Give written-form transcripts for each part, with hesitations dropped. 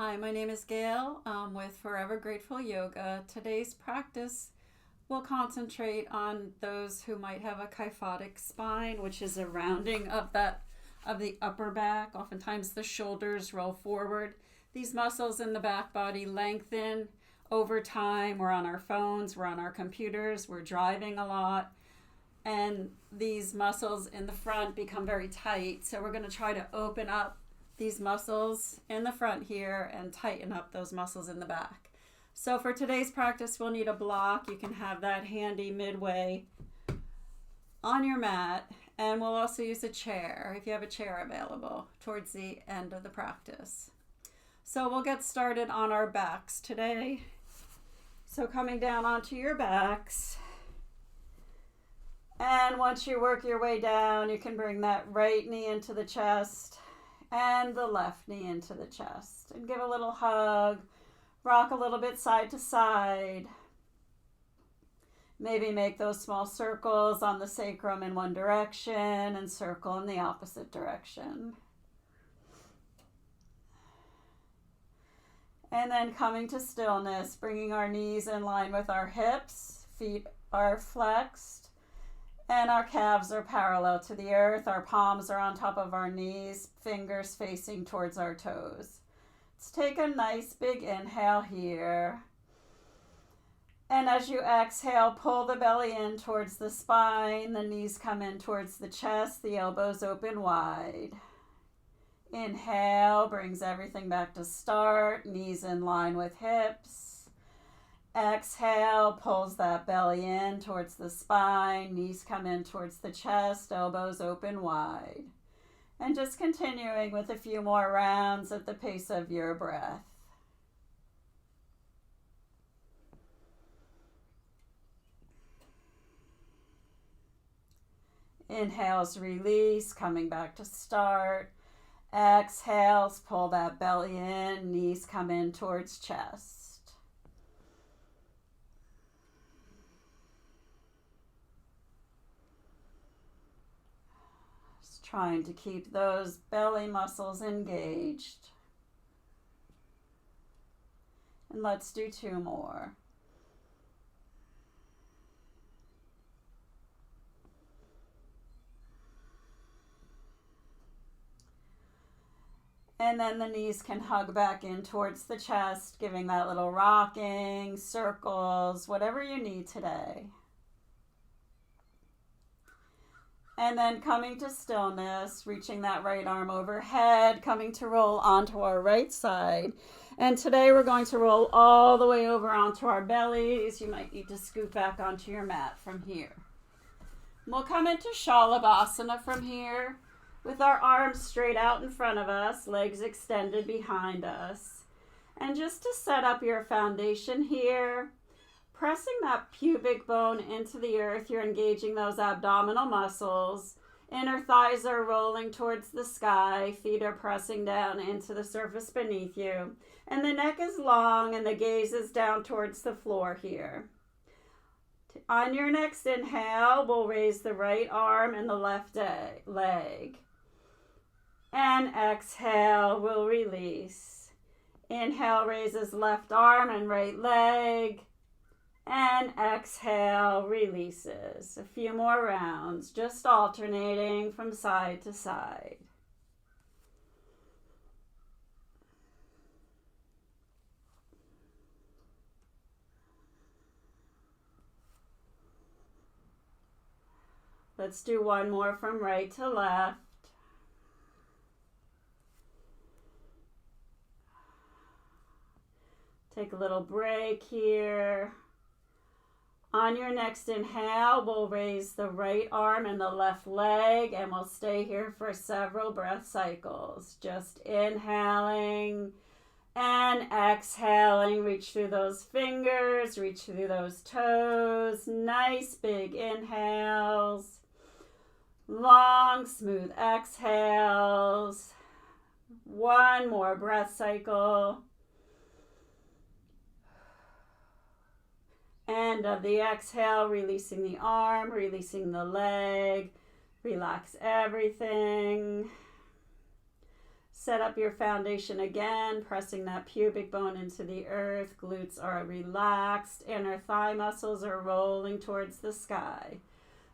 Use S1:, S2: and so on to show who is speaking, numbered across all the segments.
S1: Hi, my name is Gail with Forever Grateful Yoga. Today's practice will concentrate on those who might have a kyphotic spine, which is a rounding of the upper back. Oftentimes the shoulders roll forward. These muscles in the back body lengthen over time. We're on our phones, we're on our computers, we're driving a lot, and these muscles in the front become very tight. So we're going to try to open up these muscles in the front here and tighten up those muscles in the back. So for today's practice, we'll need a block. You can have that handy midway on your mat, and we'll also use a chair if you have a chair available towards the end of the practice. So we'll get started on our backs today. So coming down onto your backs, and once you work your way down, you can bring that right knee into the chest and the left knee into the chest, and give a little hug, rock a little bit side to side. Maybe make those small circles on the sacrum in one direction and circle in the opposite direction. And then coming to stillness, bringing our knees in line with our hips, feet are flexed, and our calves are parallel to the earth. Our palms are on top of our knees, fingers facing towards our toes. Let's take a nice big inhale here. And as you exhale, pull the belly in towards the spine. The knees come in towards the chest, the elbows open wide. Inhale, brings everything back to start, knees in line with hips. Exhale, pulls that belly in towards the spine, knees come in towards the chest, elbows open wide. And just continuing with a few more rounds at the pace of your breath. Inhales, release, coming back to start. Exhales, pull that belly in, knees come in towards chest. Trying to keep those belly muscles engaged. And let's do two more. And then the knees can hug back in towards the chest, giving that little rocking, circles, whatever you need today. And then coming to stillness, reaching that right arm overhead, coming to roll onto our right side. And today we're going to roll all the way over onto our bellies. You might need to scoot back onto your mat from here. We'll come into Shalabhasana from here with our arms straight out in front of us, legs extended behind us. And just to set up your foundation here, pressing that pubic bone into the earth, you're engaging those abdominal muscles. Inner thighs are rolling towards the sky. Feet are pressing down into the surface beneath you. And the neck is long and the gaze is down towards the floor here. On your next inhale, we'll raise the right arm and the left leg. And exhale, we'll release. Inhale, raises left arm and right leg. And exhale, releases. A few more rounds, just alternating from side to side. Let's do one more from right to left. Take a little break here. On your next inhale, we'll raise the right arm and the left leg, and we'll stay here for several breath cycles. Just inhaling and exhaling. Reach through those fingers, reach through those toes. Nice big inhales. Long, smooth exhales. One more breath cycle. End of the exhale, releasing the arm, releasing the leg. Relax everything. Set up your foundation again, pressing that pubic bone into the earth. Glutes are relaxed. Inner thigh muscles are rolling towards the sky.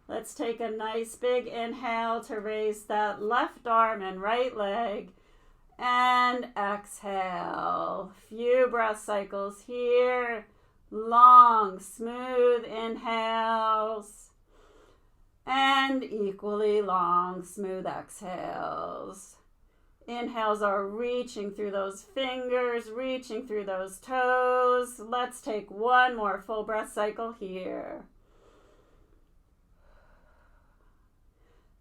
S1: Let's take a nice big inhale to raise that left arm and right leg. And exhale. Few breath cycles here. Long, smooth inhales. And equally long, smooth exhales. Inhales are reaching through those fingers, reaching through those toes. Let's take one more full breath cycle here.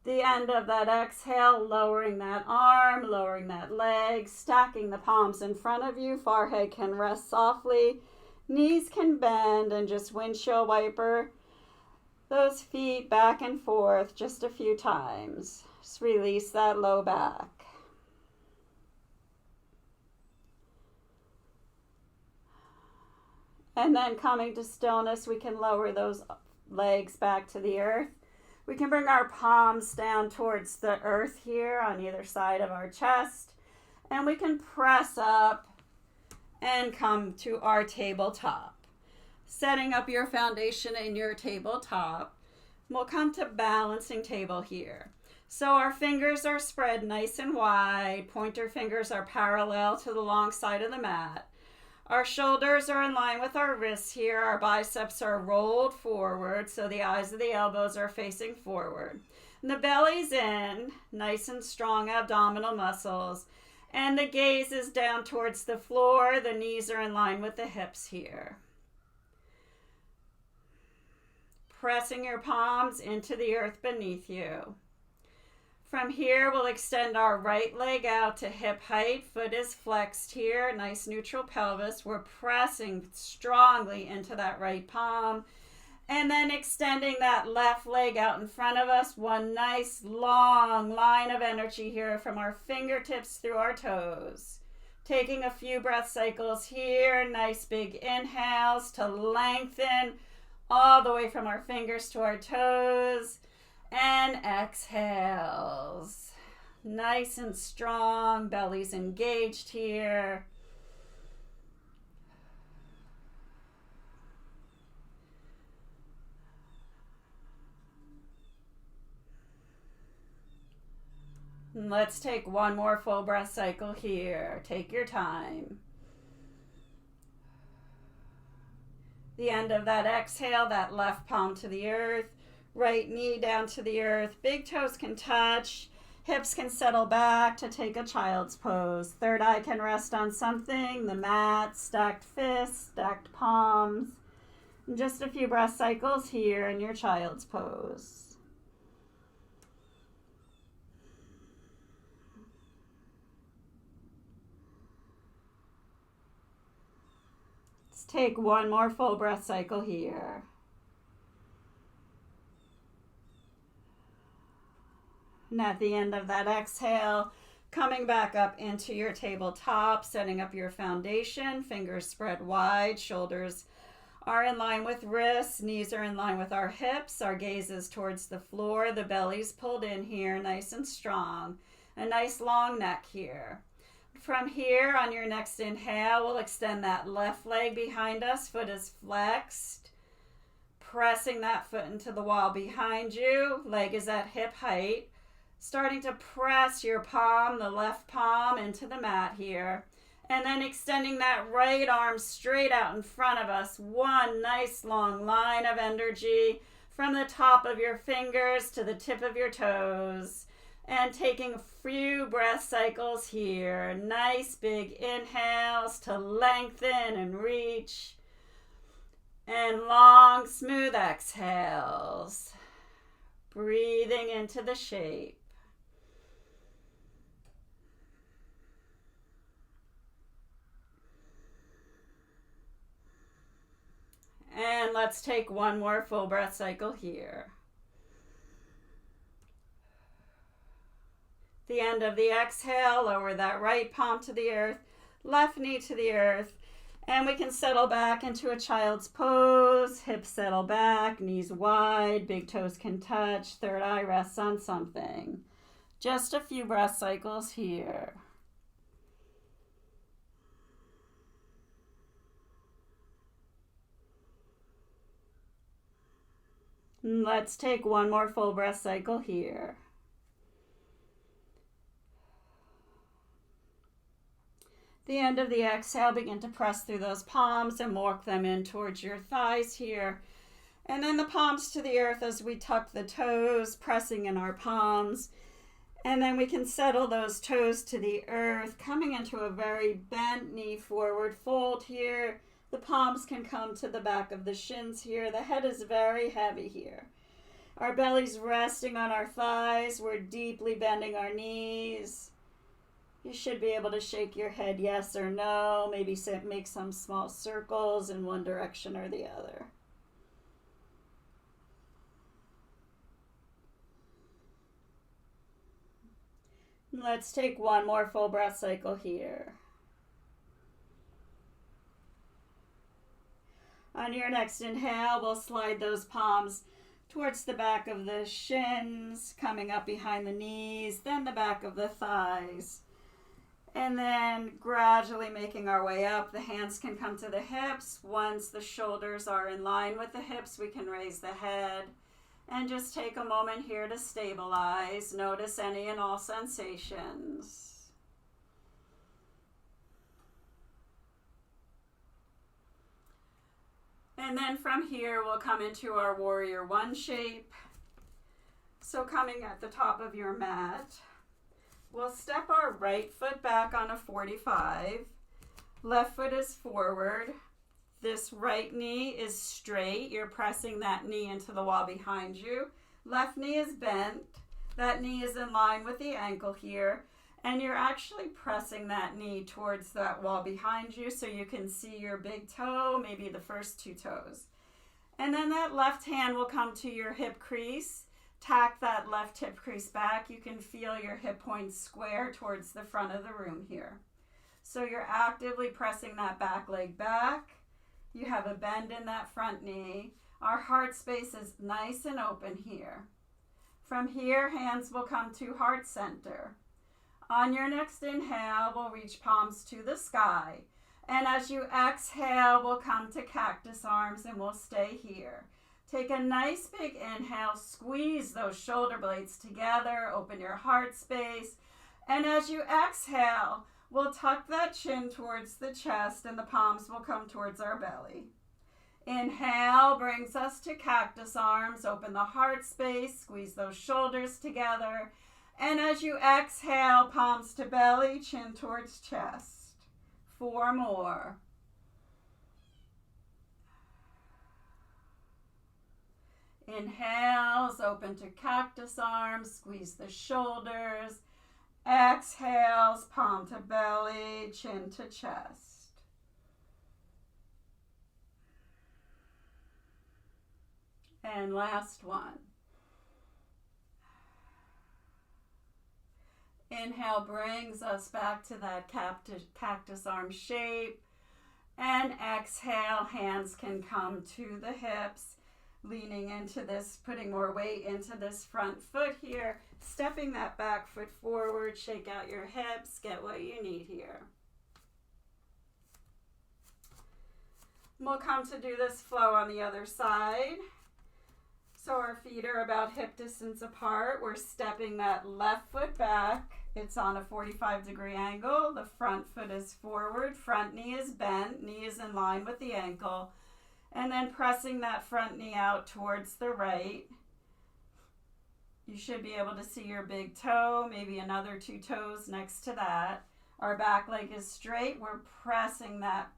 S1: The end of that exhale, lowering that arm, lowering that leg, stacking the palms in front of you. Forehead can rest softly. Knees can bend, and just windshield wiper those feet back and forth just a few times. Just release that low back. And then coming to stillness, we can lower those legs back to the earth. We can bring our palms down towards the earth here on either side of our chest. And we can press up and come to our tabletop. Setting up your foundation in your tabletop, we'll come to balancing table here. So our fingers are spread nice and wide. Pointer fingers are parallel to the long side of the mat. Our shoulders are in line with our wrists here. Our biceps are rolled forward, so the eyes of the elbows are facing forward. And the belly's in, nice and strong abdominal muscles. And the gaze is down towards the floor. The knees are in line with the hips here. Pressing your palms into the earth beneath you. From here, we'll extend our right leg out to hip height. Foot is flexed here. Nice neutral pelvis. We're pressing strongly into that right palm. And then extending that left leg out in front of us. One nice long line of energy here from our fingertips through our toes. Taking a few breath cycles here. Nice big inhales to lengthen all the way from our fingers to our toes. And exhales. Nice and strong. Belly's engaged here. And let's take one more full breath cycle here. Take your time. The end of that exhale, that left palm to the earth. Right knee down to the earth. Big toes can touch. Hips can settle back to take a child's pose. Third eye can rest on something. The mat, stacked fists, stacked palms. And just a few breath cycles here in your child's pose. Let's take one more full breath cycle here. And at the end of that exhale, coming back up into your tabletop, setting up your foundation, fingers spread wide, shoulders are in line with wrists, knees are in line with our hips, our gaze is towards the floor, the belly's pulled in here, nice and strong. A nice long neck here. From here, on your next inhale, we'll extend that left leg behind us, foot is flexed, pressing that foot into the wall behind you, leg is at hip height. Starting to press your palm, the left palm, into the mat here. And then extending that right arm straight out in front of us. One nice long line of energy from the top of your fingers to the tip of your toes. And taking a few breath cycles here. Nice big inhales to lengthen and reach. And long, smooth exhales. Breathing into the shape. And let's take one more full breath cycle here. The end of the exhale, lower that right palm to the earth, left knee to the earth, and we can settle back into a child's pose. Hips settle back, knees wide, big toes can touch, third eye rests on something. Just a few breath cycles here. Let's take one more full breath cycle here. The end of the exhale, begin to press through those palms and walk them in towards your thighs here. And then the palms to the earth as we tuck the toes, pressing in our palms. And then we can settle those toes to the earth, coming into a very bent knee forward fold here. The palms can come to the back of the shins here. The head is very heavy here. Our belly's resting on our thighs. We're deeply bending our knees. You should be able to shake your head yes or no. Maybe make some small circles in one direction or the other. Let's take one more full breath cycle here. On your next inhale, we'll slide those palms towards the back of the shins, coming up behind the knees, then the back of the thighs. And then gradually making our way up, the hands can come to the hips. Once the shoulders are in line with the hips, we can raise the head. And just take a moment here to stabilize. Notice any and all sensations. And then from here, we'll come into our warrior one shape. So coming at the top of your mat, we'll step our right foot back on a 45. Left foot is forward. This right knee is straight. You're pressing that knee into the wall behind you. Left knee is bent. That knee is in line with the ankle here. And you're actually pressing that knee towards that wall behind you so you can see your big toe, maybe the first two toes. And then that left hand will come to your hip crease. Tack that left hip crease back. You can feel your hip points square towards the front of the room here. So you're actively pressing that back leg back. You have a bend in that front knee. Our heart space is nice and open here. From here, hands will come to heart center. On your next inhale, we'll reach palms to the sky. And as you exhale, we'll come to cactus arms and we'll stay here. Take a nice big inhale, squeeze those shoulder blades together, open your heart space. And as you exhale, we'll tuck that chin towards the chest and the palms will come towards our belly. Inhale brings us to cactus arms. Open the heart space, squeeze those shoulders together. And as you exhale, palms to belly, chin towards chest. 4 more. Inhales, open to cactus arms, squeeze the shoulders. Exhales, palm to belly, chin to chest. And last one. Inhale brings us back to that cactus arm shape. And exhale, hands can come to the hips, leaning into this, putting more weight into this front foot here, stepping that back foot forward, shake out your hips, get what you need here. We'll come to do this flow on the other side. So our feet are about hip distance apart. We're stepping that left foot back. It's on a 45-degree angle. The front foot is forward. Front knee is bent. Knee is in line with the ankle. And then pressing that front knee out towards the right. You should be able to see your big toe, maybe another 2 toes next to that. Our back leg is straight. We're pressing that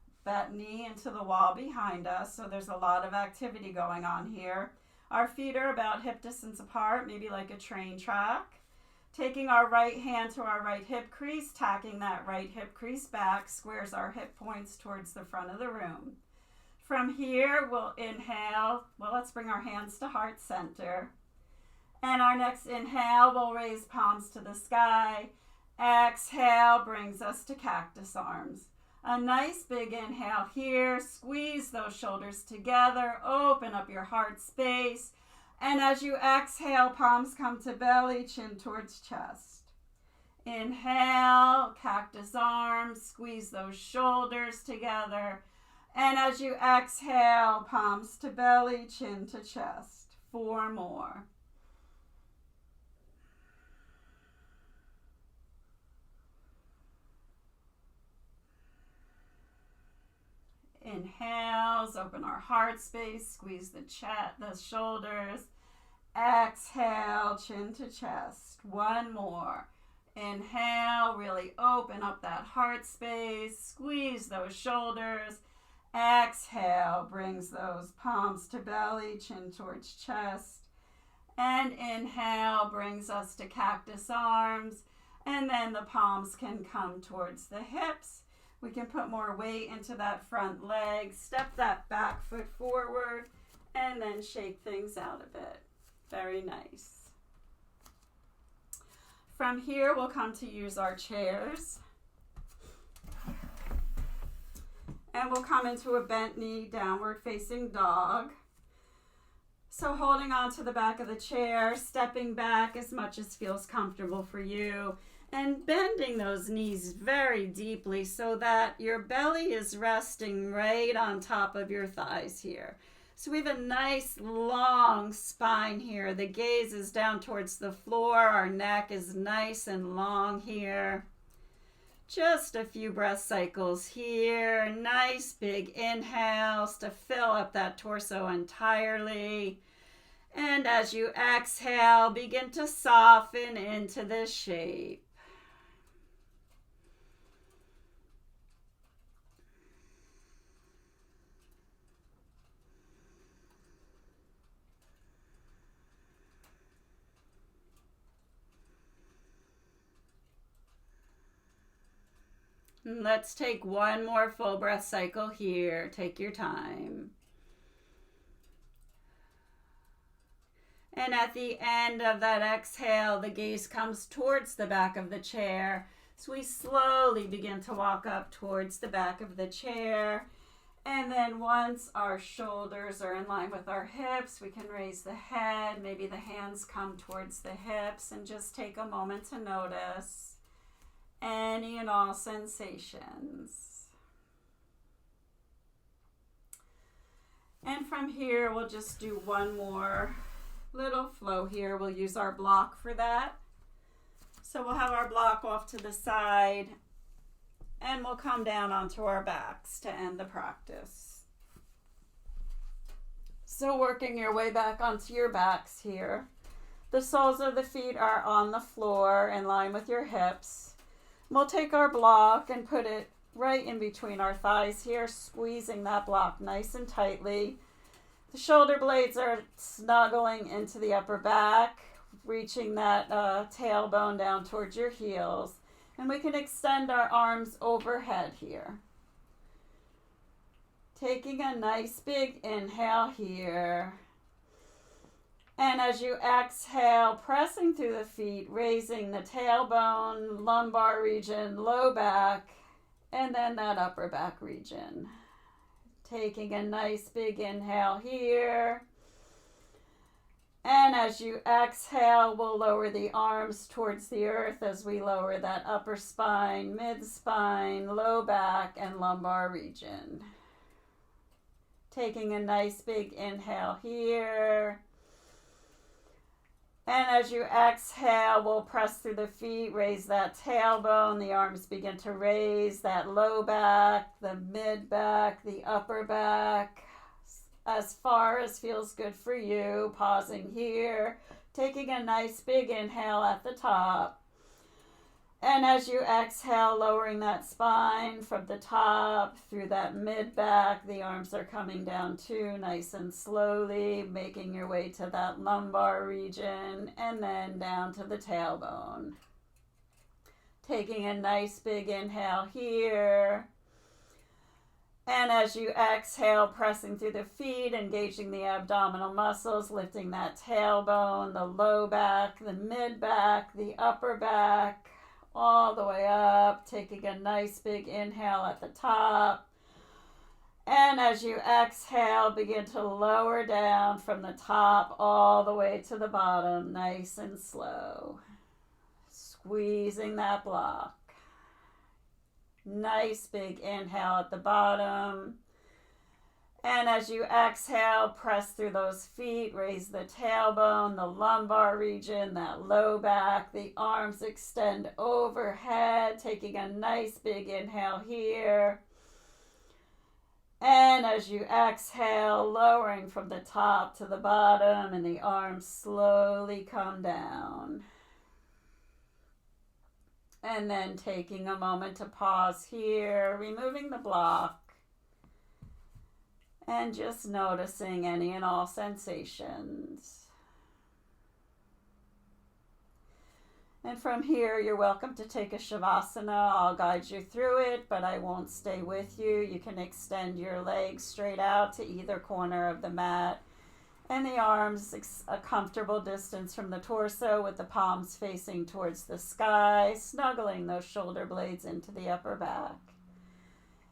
S1: knee into the wall behind us. So there's a lot of activity going on here. Our feet are about hip distance apart, maybe like a train track. Taking our right hand to our right hip crease, tacking that right hip crease back, squares our hip points towards the front of the room. From here, we'll inhale. Well, let's bring our hands to heart center. And our next inhale, we'll raise palms to the sky. Exhale brings us to cactus arms. A nice big inhale here. Squeeze those shoulders together. Open up your heart space. And as you exhale, palms come to belly, chin towards chest. Inhale, cactus arms. Squeeze those shoulders together. And as you exhale, palms to belly, chin to chest. 4 more. Inhales, open our heart space, squeeze the chest, the shoulders. Exhale, chin to chest. 1 more. Inhale, really open up that heart space, squeeze those shoulders. Exhale, brings those palms to belly, chin towards chest. And inhale brings us to cactus arms. And then the palms can come towards the hips. We can put more weight into that front leg, step that back foot forward, and then shake things out a bit. Very nice. From here, we'll come to use our chairs. And we'll come into a bent knee, downward facing dog. So holding on to the back of the chair, stepping back as much as feels comfortable for you, and bending those knees very deeply so that your belly is resting right on top of your thighs here. So we have a nice long spine here. The gaze is down towards the floor. Our neck is nice and long here. Just a few breath cycles here. Nice big inhales to fill up that torso entirely. And as you exhale, begin to soften into this shape. Let's take 1 more full breath cycle here. Take your time. And at the end of that exhale, the gaze comes towards the back of the chair. So we slowly begin to walk up towards the back of the chair. And then once our shoulders are in line with our hips, we can raise the head. Maybe the hands come towards the hips, and just take a moment to notice any and all sensations. And from here, we'll just do 1 more little flow here. We'll use our block for that. So we'll have our block off to the side, and we'll come down onto our backs to end the practice. So working your way back onto your backs here. The soles of the feet are on the floor in line with your hips. We'll take our block and put it right in between our thighs here, squeezing that block nice and tightly. The shoulder blades are snuggling into the upper back, reaching that tailbone down towards your heels. And we can extend our arms overhead here. Taking a nice big inhale here. And as you exhale, pressing through the feet, raising the tailbone, lumbar region, low back, and then that upper back region. Taking a nice big inhale here. And as you exhale, we'll lower the arms towards the earth as we lower that upper spine, mid-spine, low back, and lumbar region. Taking a nice big inhale here. And as you exhale, we'll press through the feet, raise that tailbone, the arms begin to raise, that low back, the mid back, the upper back, as far as feels good for you. Pausing here, taking a nice big inhale at the top. And as you exhale, lowering that spine from the top through that mid back, the arms are coming down too, nice and slowly, making your way to that lumbar region and then down to the tailbone. Taking a nice big inhale here. And as you exhale, pressing through the feet, engaging the abdominal muscles, lifting that tailbone, the low back, the mid back, the upper back, all the way up, taking a nice big inhale at the top. And as you exhale, begin to lower down from the top all the way to the bottom, nice and slow. Squeezing that block. Nice big inhale at the bottom. And as you exhale, press through those feet, raise the tailbone, the lumbar region, that low back, the arms extend overhead, taking a nice big inhale here. And as you exhale, lowering from the top to the bottom, and the arms slowly come down. And then taking a moment to pause here, removing the block. And just noticing any and all sensations. And from here, you're welcome to take a Shavasana. I'll guide you through it, but I won't stay with you. You can extend your legs straight out to either corner of the mat. And the arms a comfortable distance from the torso with the palms facing towards the sky, snuggling those shoulder blades into the upper back.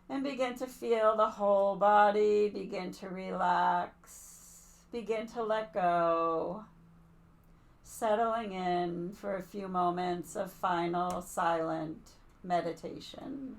S1: And begin to feel the whole body, begin to relax, begin to let go, settling in for a few moments of final silent meditation.